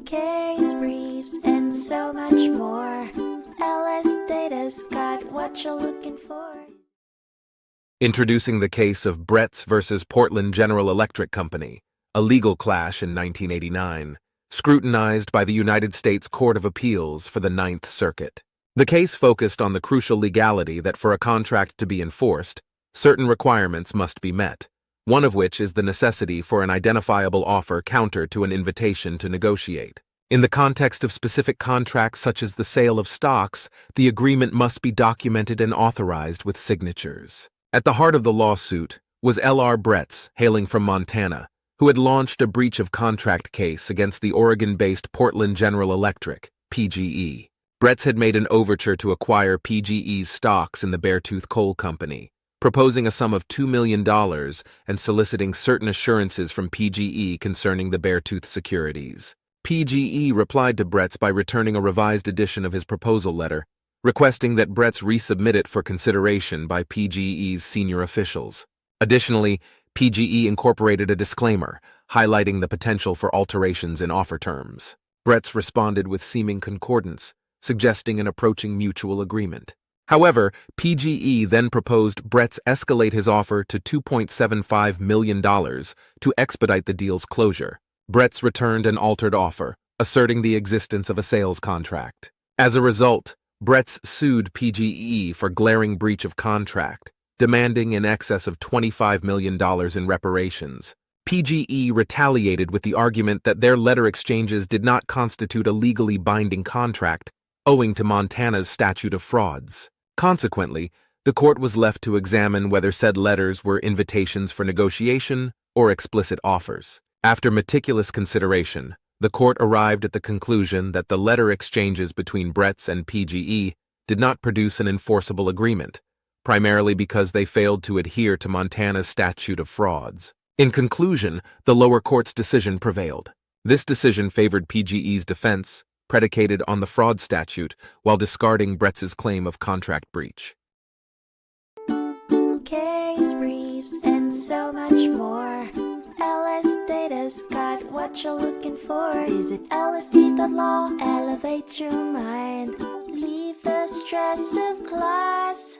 case briefs, and so much more. LSData's got what you're looking for. Introducing the case of Bretz versus Portland General Electric Company, a legal clash in 1989, scrutinized by the United States Court of Appeals for the Ninth Circuit. The case focused on the crucial legality that for a contract to be enforced, certain requirements must be met, one of which is the necessity for an identifiable offer counter to an invitation to negotiate. In the context of specific contracts such as the sale of stocks, the agreement must be documented and authorized with signatures. At the heart of the lawsuit was L.R. Bretz, hailing from Montana, who had launched a breach of contract case against the Oregon-based Portland General Electric, PGE. Bretz had made an overture to acquire PGE's stocks in the Beartooth Coal Company, proposing a sum of $2 million and soliciting certain assurances from PGE concerning the Beartooth securities. PGE replied to Bretz by returning a revised edition of his proposal letter, requesting that Bretz resubmit it for consideration by PGE's senior officials. Additionally, PGE incorporated a disclaimer, highlighting the potential for alterations in offer terms. Bretz responded with seeming concordance, suggesting an approaching mutual agreement. However, PGE then proposed Bretz escalate his offer to $2.75 million to expedite the deal's closure. Bretz returned an altered offer, asserting the existence of a sales contract. As a result, Bretz sued PGE for glaring breach of contract, demanding in excess of $25 million in reparations. PGE retaliated with the argument that their letter exchanges did not constitute a legally binding contract, owing to Montana's statute of frauds. Consequently, the court was left to examine whether said letters were invitations for negotiation or explicit offers. After meticulous consideration, the court arrived at the conclusion that the letter exchanges between Bretz and PGE did not produce an enforceable agreement, primarily because they failed to adhere to Montana's statute of frauds. In conclusion, the lower court's decision prevailed. This decision favored PGE's defense, predicated on the fraud statute, while discarding Bretz's claim of contract breach. Case briefs, and so much more. LSData's got what you're looking for. Visit lsd.law, elevate your mind. Leave the stress of class.